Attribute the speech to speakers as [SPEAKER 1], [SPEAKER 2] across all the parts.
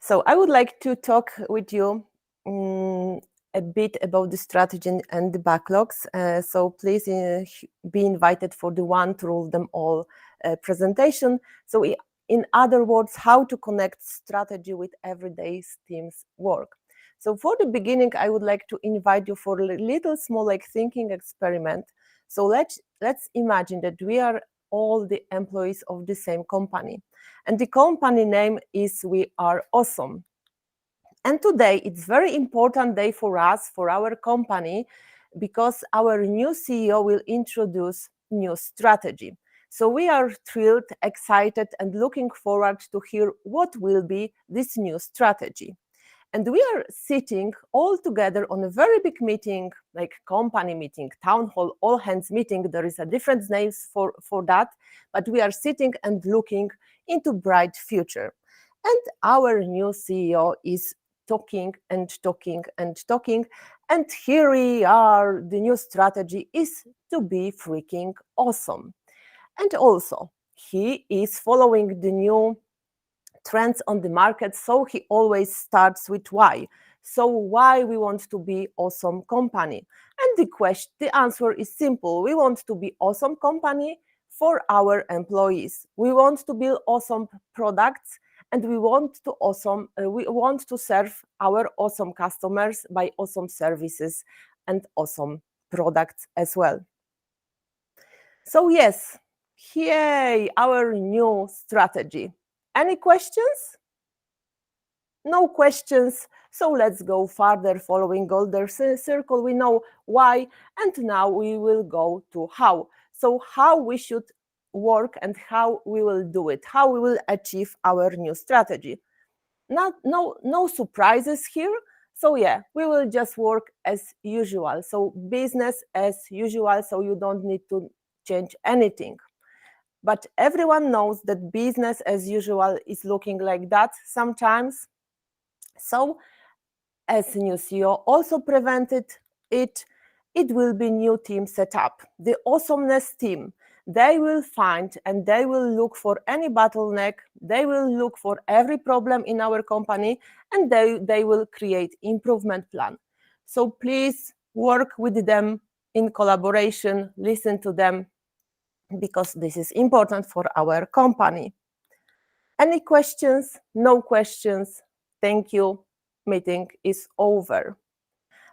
[SPEAKER 1] So I would like to talk with you a bit about the strategy and the backlogs. So please be invited for the One to Rule Them All presentation. So in other words, how to connect strategy with everyday team's work. So for the beginning, I would like to invite you for a little small thinking experiment. So let's imagine that we are all the employees of the same company. And the company name is We Are Awesome. And today it's very important day for us, for our company, because our new CEO will introduce new strategy. So we are thrilled, excited, and looking forward to hear what will be this new strategy. And we are sitting all together on a very big meeting, like company meeting, town hall, all hands meeting. There is a different names for that, but we are sitting and looking into bright future. And our new CEO is talking and talking and talking. And here we are, the new strategy is to be freaking awesome. And also, he is following the new trends on the market, so he always starts with why. So why we want to be awesome company? And the answer is simple. We want to be awesome company for our employees. We want to build awesome products, and we want to serve our awesome customers by awesome services and awesome products as well. So yes, yay, our new strategy. Any questions? No questions. So let's go further following Golden Circle. We know why, and now we will go to how. So how we should work and how we will do it, how we will achieve our new strategy. No surprises here. So yeah, we will just work as usual. So business as usual, so you don't need to change anything. But everyone knows that business as usual is looking like that sometimes. So as new CEO also prevented it will be new team set up, the awesomeness team. They will find and they will look for any bottleneck, they will look for every problem in our company, and they will create improvement plan. So please work with them in collaboration, listen to them, because this is important for our company. Any questions? No questions. Thank you. Meeting is over.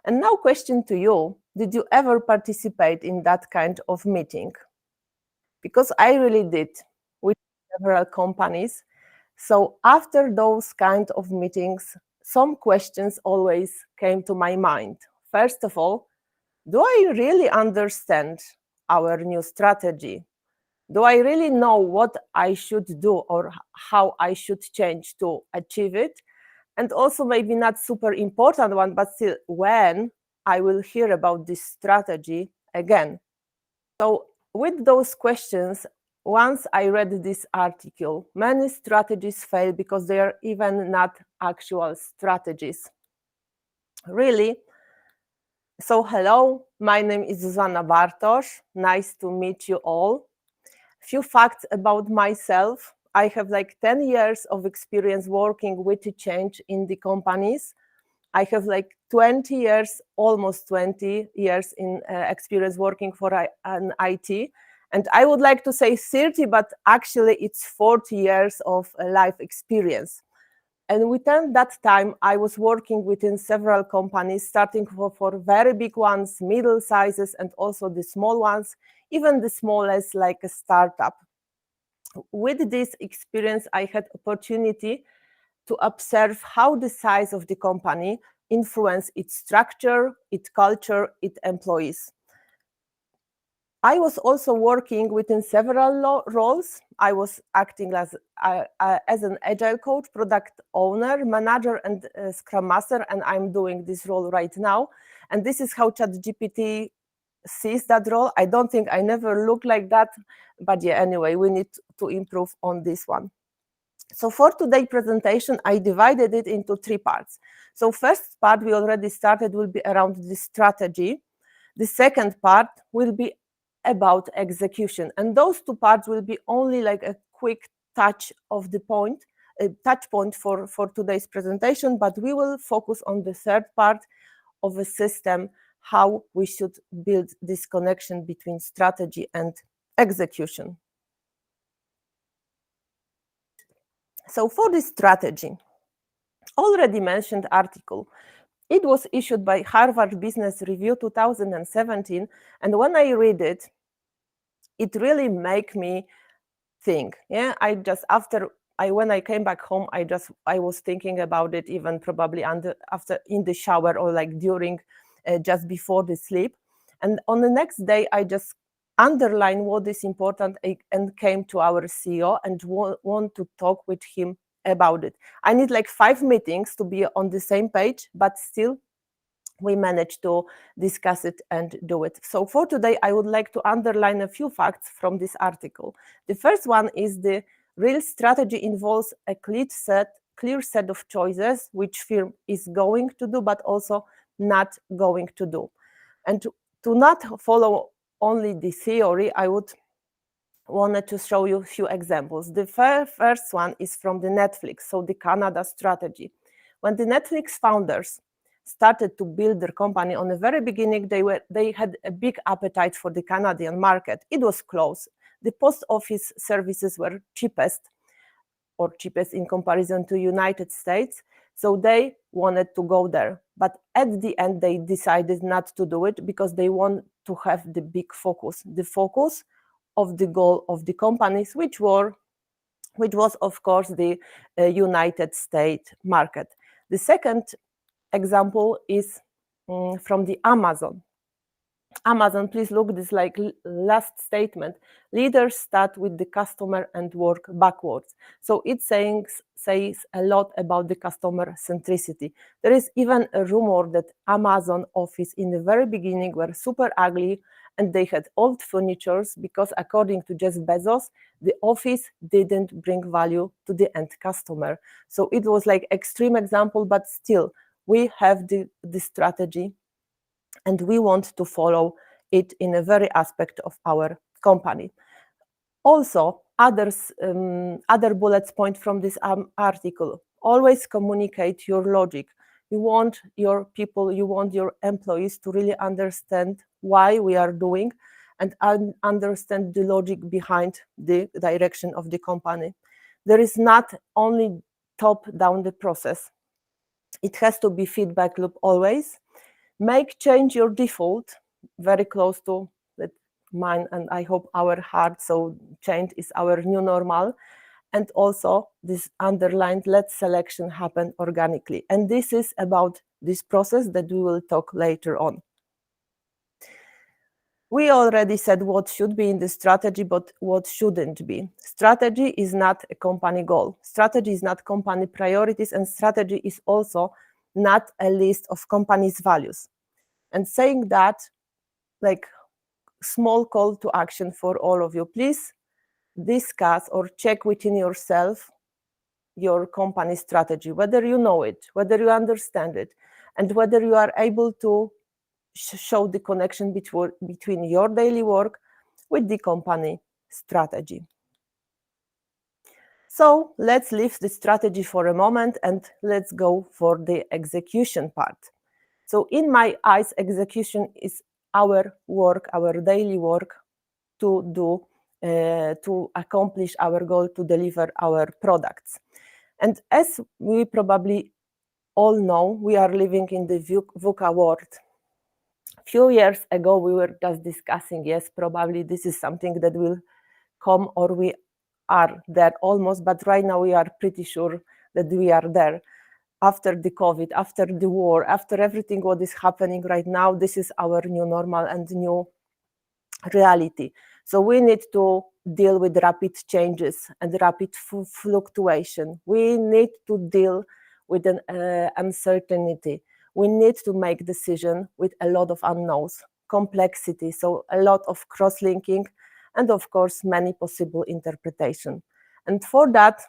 [SPEAKER 1] And now question to you. Did you ever participate in that kind of meeting? Because I really did with several companies. So after those kind of meetings, some questions always came to my mind. First of all, do I really understand our new strategy? Do I really know what I should do or how I should change to achieve it? And also maybe not super important one, but still when I will hear about this strategy again. So with those questions, once I read this article, many strategies fail because they are even not actual strategies. Really? So hello, my name is Zuzanna Bartosz. Nice to meet you all. Few facts about myself. I have like 10 years of experience working with the change in the companies. I have like 20 years, almost 20 years in experience working for an IT. And I would like to say 30, but actually it's 40 years of life experience. And within that time, I was working within several companies, starting for very big ones, middle sizes, and also the small ones, even the smallest, like a startup. With this experience, I had opportunity to observe how the size of the company influence its structure, its culture, its employees. I was also working within several roles. I was acting as an agile coach, product owner, manager, and scrum master, and I'm doing this role right now. And this is how ChatGPT sees that role. I don't think I never looked like that, but yeah, anyway, we need to improve on this one. So for today's presentation, I divided it into 3 parts. So first part we already started will be around the strategy. The second part will be about execution. And those 2 parts will be only like a quick touch of the point touch point for today's presentation, but we will focus on the third part of a system, how we should build this connection between strategy and execution. So for this strategy, already mentioned article, it was issued by Harvard Business Review 2017, and when I read it, it really make me think. Yeah, when I came back home, I was thinking about it, even probably after in the shower, or like during just before the sleep. And on the next day, I just underline what is important and came to our CEO and want to talk with him about it. I need like 5 meetings to be on the same page, but still we managed to discuss it and do it. So for today, I would like to underline a few facts from this article. The first one is the real strategy involves a clear set of choices which firm is going to do, but also not going to do. And to not follow only the theory, I wanted to show you a few examples. The first one is from the Netflix, so the Canada strategy. When the Netflix founders started to build their company, on the very beginning, they had a big appetite for the Canadian market. It was close. The post office services were cheapest in comparison to United States, so they wanted to go there. But at the end, they decided not to do it because they want to have the big focus, the focus of the goal of the companies, which was, of course, the United States market. The second example is from the Amazon. Amazon, please look this like last statement. Leaders start with the customer and work backwards. So it says a lot about the customer centricity. There is even a rumor that Amazon office in the very beginning were super ugly and they had old furniture because according to Jeff Bezos, the office didn't bring value to the end customer. So it was like extreme example, but still we have the strategy and we want to follow it in a very aspect of our company. Also, other bullets point from this article, always communicate your logic. You want your people, you want your employees to really understand why we are doing and understand the logic behind the direction of the company. There is not only top-down the process. It has to be feedback loop always. Make change your default, very close to mine and I hope our heart, so change is our new normal. And also this underlined, let selection happen organically. And this is about this process that we will talk later on. We already said what should be in the strategy, but what shouldn't be. Strategy is not a company goal. Strategy is not company priorities, and strategy is also not a list of company's values. And saying that, like small call to action for all of you, please discuss or check within yourself your company strategy, whether you know it, whether you understand it, and whether you are able to show the connection between your daily work with the company strategy. So let's leave the strategy for a moment and let's go for the execution part. So in my eyes, execution is our work, our daily work to accomplish our goal, to deliver our products. And as we probably all know, we are living in the VUCA world. A few years ago, we were just discussing, yes, probably this is something that will come, or we are there almost, but right now we are pretty sure that we are there. After the COVID, after the war, after everything what is happening right now, this is our new normal and new reality. So we need to deal with rapid changes and rapid fluctuation. We need to deal with an uncertainty. We need to make decisions with a lot of unknowns, complexity, so a lot of cross-linking, and of course, many possible interpretations. And for that,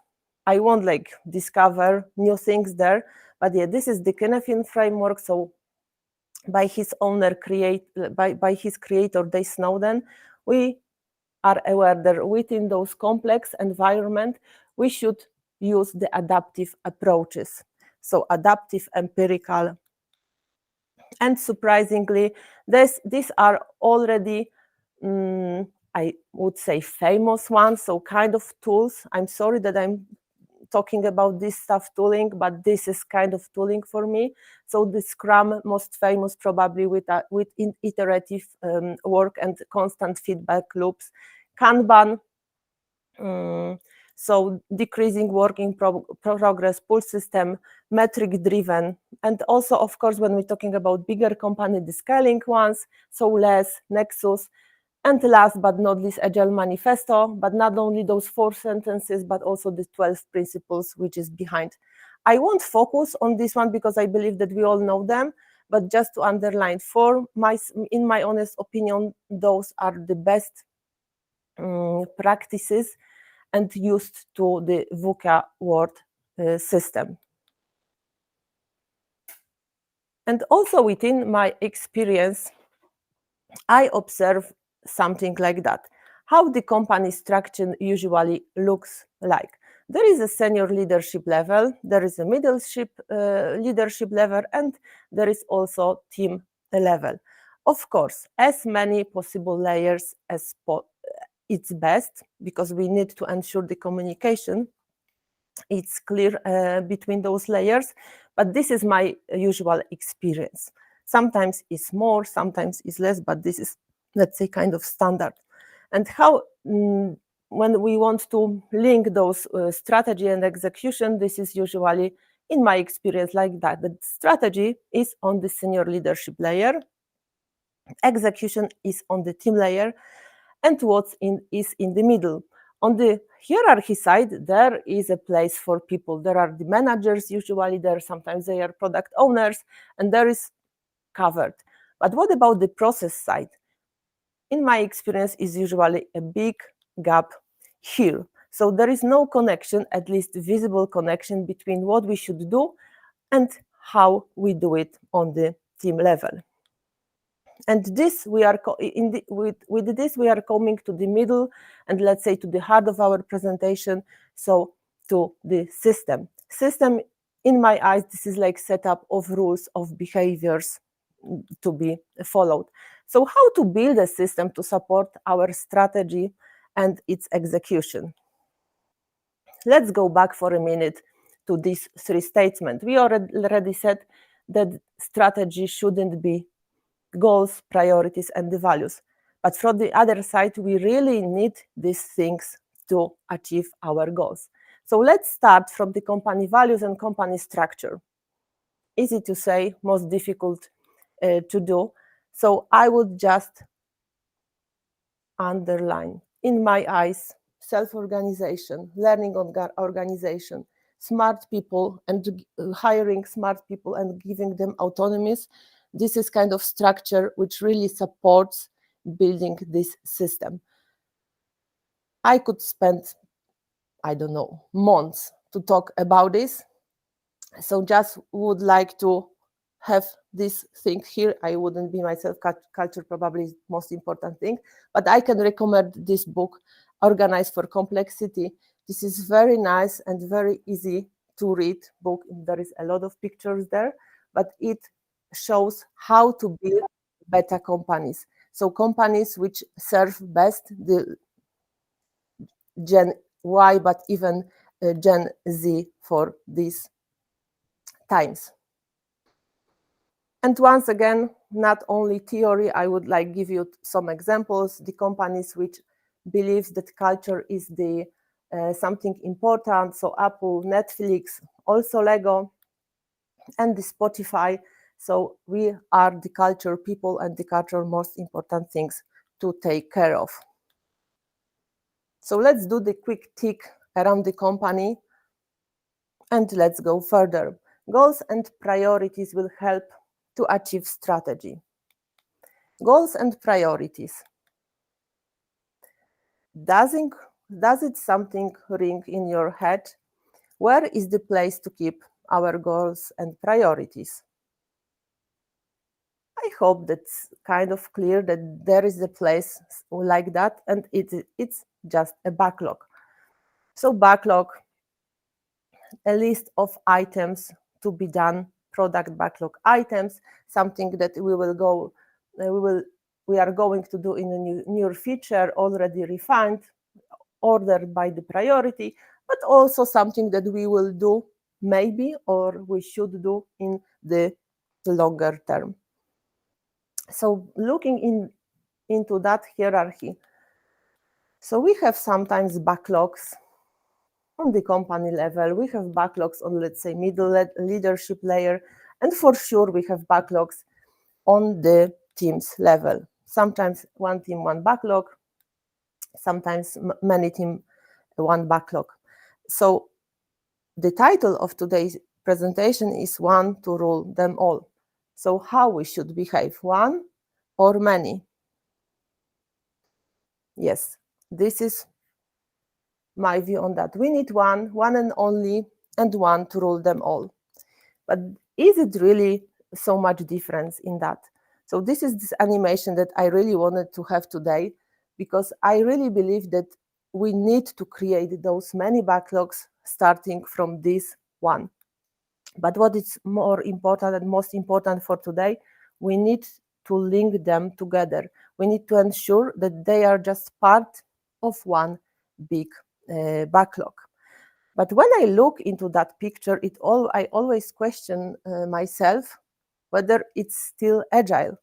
[SPEAKER 1] I won't discover new things there, but yeah, this is the Kinefin framework. So by his owner, by his creator, Dave Snowden, we are aware that within those complex environment, we should use the adaptive approaches. So adaptive, empirical, and surprisingly, these are already, I would say, famous ones, so kind of tools. I'm sorry that I'm talking about this stuff tooling, but this is kind of tooling for me. So the Scrum, most famous probably with iterative work and constant feedback loops. Kanban, so decreasing working progress, pull system, metric driven, and also, of course, when we're talking about bigger company, the scaling ones, so less, Nexus, and last but not least, Agile Manifesto, but not only those 4 sentences, but also the 12 principles which is behind. I won't focus on this one because I believe that we all know them, but just to underline, in my honest opinion, those are the best practices and used to the VUCA word system. And also within my experience, I observe something like that. How the company structure usually looks like. There is a senior leadership level, there is a middle leadership level, and there is also team level. Of course, as many possible layers as it's best, because we need to ensure the communication it's clear between those layers, but this is my usual experience. Sometimes it's more, sometimes it's less, but this is, let's say, kind of standard. And how, when we want to link those strategy and execution, this is usually, in my experience, like that. The strategy is on the senior leadership layer, execution is on the team layer, and is in the middle. On the hierarchy side, there is a place for people. There are the managers, usually there, sometimes they are product owners, and there is covered. But what about the process side? In my experience, is usually a big gap here. So there is no connection, at least visible connection, between what we should do and how we do it on the team level. And this we are with this we are coming to the middle, and let's say to the heart of our presentation, so to the system. System, in my eyes, this is like setup of rules of behaviors to be followed. So how to build a system to support our strategy and its execution? Let's go back for a minute to these 3 statements. We already said that strategy shouldn't be goals, priorities, and the values. But from the other side, we really need these things to achieve our goals. So let's start from the company values and company structure. Easy to say, most difficult to do. So I would just underline, in my eyes, self-organization, learning organization, smart people, and hiring smart people and giving them autonomies. This is kind of structure which really supports building this system. I could spend, I don't know, months to talk about this. So just would like to have this thing here. I wouldn't be myself. Culture probably is the most important thing, but I can recommend this book, Organize for Complexity. This is very nice and very easy to read book. There is a lot of pictures there, but it shows how to build better companies. So companies which serve best the Gen Y, but even Gen Z for these times. And once again, not only theory, I would like give you some examples. The companies which believes that culture is the something important. So Apple, Netflix, also Lego, and the Spotify. So we are the culture people, and the culture most important things to take care of. So let's do the quick tick around the company, and let's go further. Goals and priorities will help to achieve strategy. Goals and priorities. Does it something ring in your head? Where is the place to keep our goals and priorities? I hope that's kind of clear that there is a place like that, and it's just a backlog. So backlog a list of items to be done, product backlog items, something that we are going to do in a near future, already refined, ordered by the priority, but also something that we will do maybe or we should do in the longer term. So looking into that hierarchy, so we have sometimes backlogs on the company level, we have backlogs on, let's say, middle leadership layer, and for sure we have backlogs on the teams level. Sometimes one team, one backlog, sometimes many team, one backlog. So the title of today's presentation is One to Rule Them All. So how we should behave, one or many? Yes, this is my view on that. We need one and only, and one to rule them all. But is it really so much difference in that? So this is this animation that I really wanted to have today, because I really believe that we need to create those many backlogs starting from this one. But what is more important and most important for today, we need to link them together. We need to ensure that they are just part of one big backlog. But when I look into that picture, I always question myself whether it's still agile.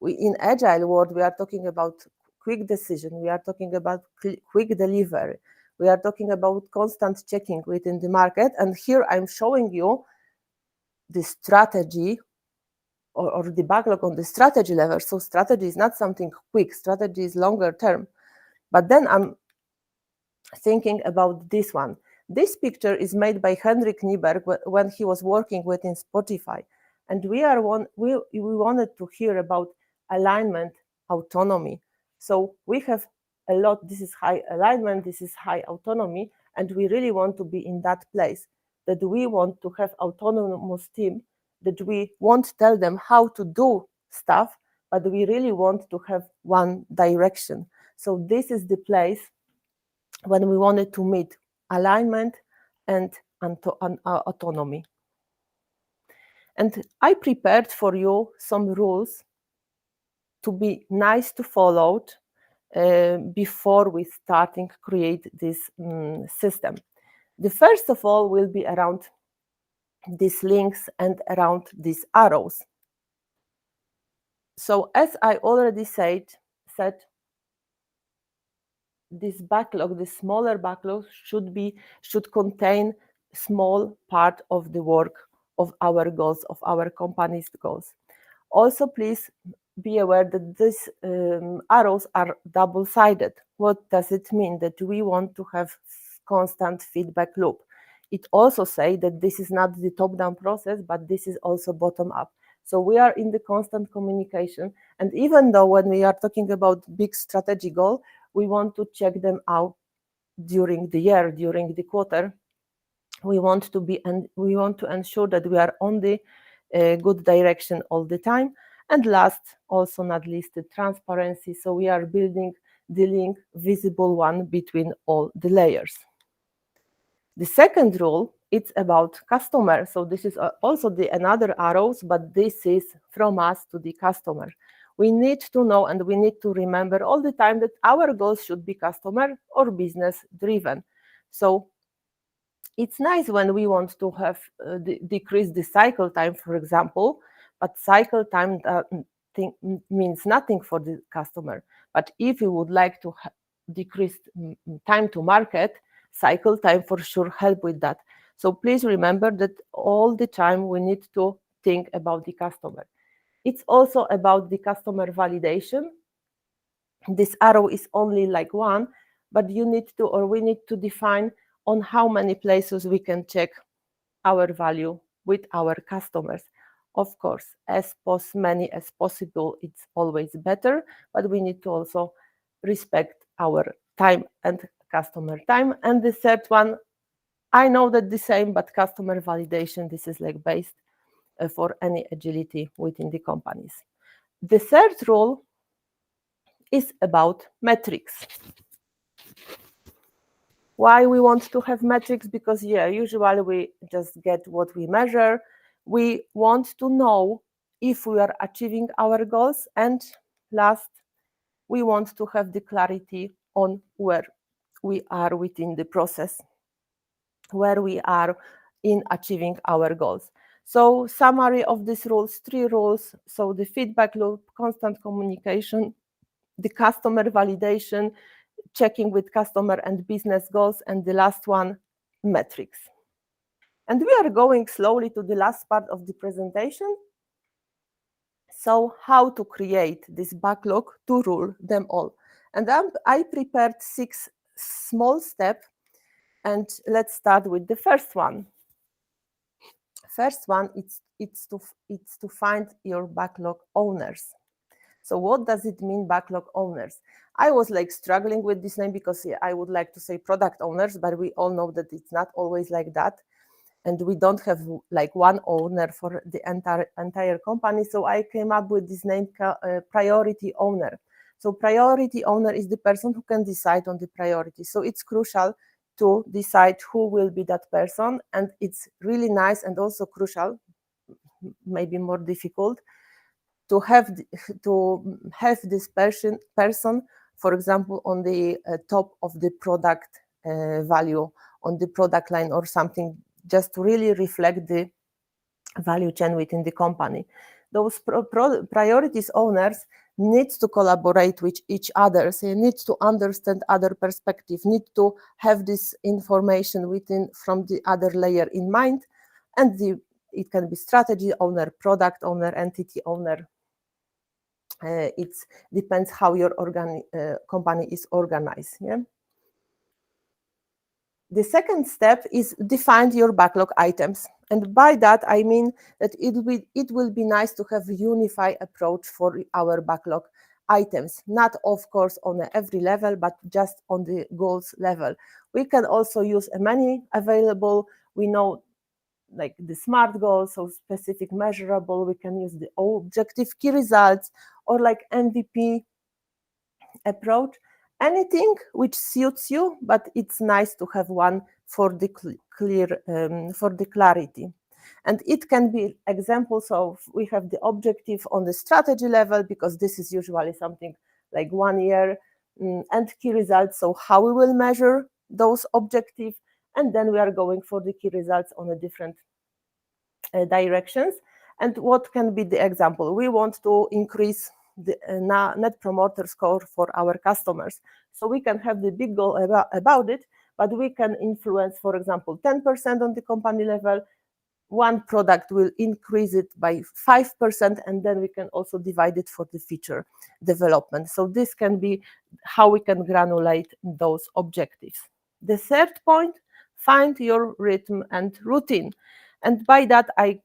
[SPEAKER 1] In agile world, we are talking about quick decision, we are talking about quick delivery, we are talking about constant checking within the market. And here I'm showing you the strategy or the backlog on the strategy level. So strategy is not something quick, strategy is longer term. But then I'm thinking about this one. This picture is made by Henrik Nyberg when he was working within Spotify. And we wanted to hear about alignment, autonomy. So we have a lot, this is high alignment, this is high autonomy, and we really want to be in that place, that we want to have autonomous team, that we won't tell them how to do stuff, but we really want to have one direction. So this is the place when we wanted to meet alignment and autonomy. And I prepared for you some rules to be nice to follow before we starting create this system. The first of all will be around these links and around these arrows. So as I already said, this backlog, the smaller backlog should contain small part of the work of our goals, of our company's goals. Also, please be aware that these arrows are double-sided. What does it mean? That we want to have constant feedback loop. It also says that this is not the top-down process, but this is also bottom-up. So we are in the constant communication. And even though when we are talking about big strategy goal, we want to check them out during the year, during the quarter. We want to ensure that we are on the good direction all the time. And last, also not least, the transparency. So we are building the link, visible one between all the layers. The second rule, it's about customer. So this is also another arrows, but this is from us to the customer. We need to know and we need to remember all the time that our goals should be customer or business driven. So it's nice when we want to have decrease the cycle time, for example, but cycle time means nothing for the customer. But if you would like to decrease time to market, cycle time for sure help with that. So please remember that all the time we need to think about the customer. It's also about the customer validation. This arrow is only like one, but we need to define on how many places we can check our value with our customers. Of course, as many as possible, it's always better, but we need to also respect our time and customer time. And the third one, I know that the same, but customer validation, this is like based for any agility within the companies. The third rule is about metrics. Why we want to have metrics? Because usually we just get what we measure. We want to know if we are achieving our goals, and last, we want to have the clarity on where we are within the process, where we are in achieving our goals. So summary of these rules, 3 rules. So the feedback loop, constant communication, the customer validation, checking with customer and business goals, and the last one, metrics. And we are going slowly to the last part of the presentation. So how to create this backlog to rule them all. And I prepared 6 small steps, and let's start with the first one. First one, it's to find your backlog owners. So what does it mean, backlog owners? I was like struggling with this name because I would like to say product owners, but we all know that it's not always like that. And we don't have like one owner for the entire company. So I came up with this name, priority owner. So priority owner is the person who can decide on the priority. So it's crucial to decide who will be that person. And it's really nice and also crucial, maybe more difficult, to have this person, for example, on the top of the product value, on the product line or something, just to really reflect the value chain within the company. Those priorities owners need to collaborate with each other. So you need to understand other perspective, need to have this information from the other layer in mind, and it can be strategy owner, product owner, entity owner. It depends how your company is organized. Yeah? The second step is define your backlog items. And by that, I mean that it will be nice to have a unified approach for our backlog items, not of course on every level, but just on the goals level. We can also use many available. We know like the SMART goals, so specific, measurable. We can use the objective key results or like MVP approach. Anything which suits you, but it's nice to have one for the for the clarity. And it can be examples of, we have the objective on the strategy level, because this is usually something like 1 year, and key results, so how we will measure those objectives, and then we are going for the key results on a different directions. And what can be the example? We want to increase the net promoter score for our customers. So we can have the big goal about it, but we can influence, for example, 10% on the company level. One product will increase it by 5%, and then we can also divide it for the feature development. So this can be how we can granulate those objectives. The third point, find your rhythm and routine. And by that, I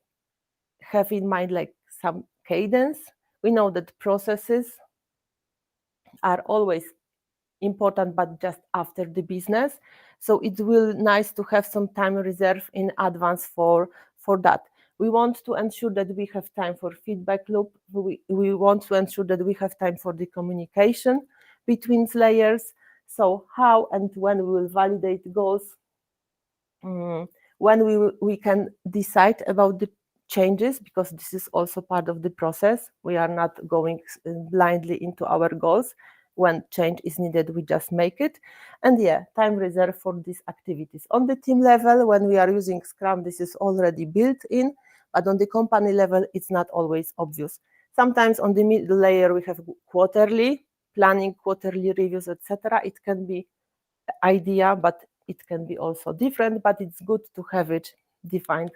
[SPEAKER 1] have in mind like some cadence. We know that processes are always important, but just after the business. So it will nice to have some time reserved in advance for that. We want to ensure that we have time for feedback loop. We want to ensure that we have time for the communication between layers. So how and when we will validate goals, when we can decide about the changes, because this is also part of the process. We are not going blindly into our goals. When change is needed, we just make it. And time reserved for these activities. On the team level, when we are using Scrum, this is already built in, but on the company level, it's not always obvious. Sometimes on the middle layer, we have quarterly planning, quarterly reviews, etc. It can be idea, but it can be also different, but it's good to have it defined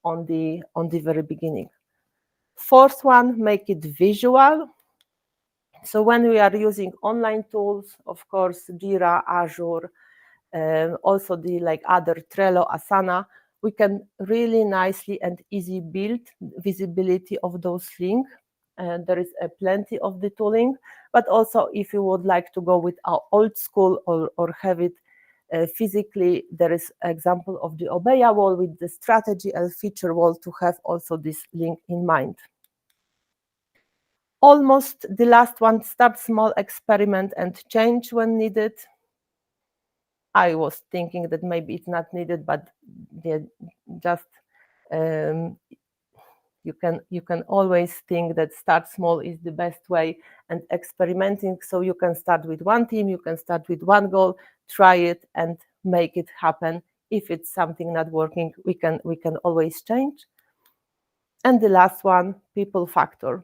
[SPEAKER 1] on the very beginning. Fourth one, make it visual. So when we are using online tools, of course, Jira, Azure, also the like other Trello, Asana, we can really nicely and easy build visibility of those links. There is plenty of the tooling, but also if you would like to go with our old school or have it physically, there is example of the Obeya wall with the strategy and feature wall to have also this link in mind. Almost the last one, start small, experiment and change when needed. I was thinking that maybe it's not needed, but yeah, just you can always think that start small is the best way, and experimenting. So you can start with one team, you can start with one goal, try it and make it happen. If it's something not working, we can always change. And the last one, people factor.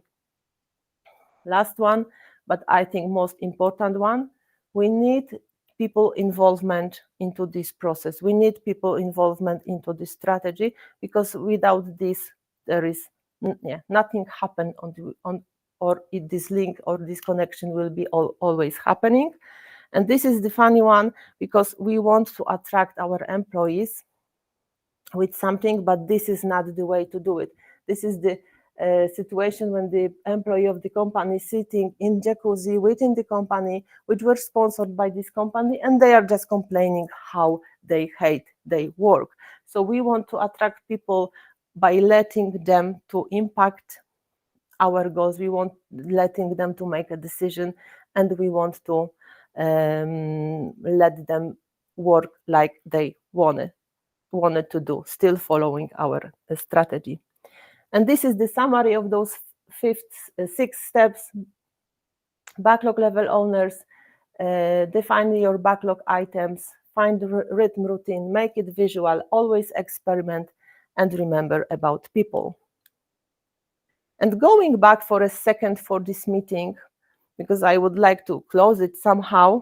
[SPEAKER 1] Last one, but I think most important one, we need people involvement into this process. We need people involvement into this strategy, because without this, there is nothing happen or this link or this connection will be always happening. And this is the funny one, because we want to attract our employees with something, but this is not the way to do it. This is the situation when the employee of the company is sitting in jacuzzi within the company, which were sponsored by this company, and they are just complaining how they hate their work. So we want to attract people by letting them to impact our goals. We want letting them to make a decision, and we want to let them work like they wanted to do, still following our strategy. And this is the summary of those six steps. Backlog level owners, define your backlog items, find the rhythm routine, make it visual, always experiment, and remember about people. And going back for a second for this meeting, because I would like to close it somehow,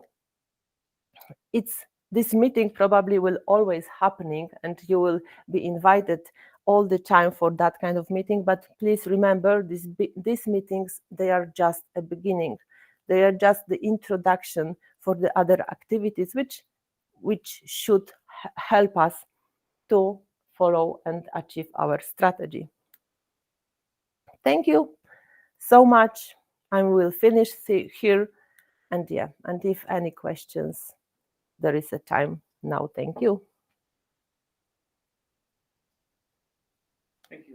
[SPEAKER 1] this meeting probably will always happening, and you will be invited all the time for that kind of meeting. But please remember, these meetings, they are just a beginning. They are just the introduction for the other activities, which should help us to follow and achieve our strategy. Thank you so much. I will finish here, and if any questions, there is a time now. Thank you.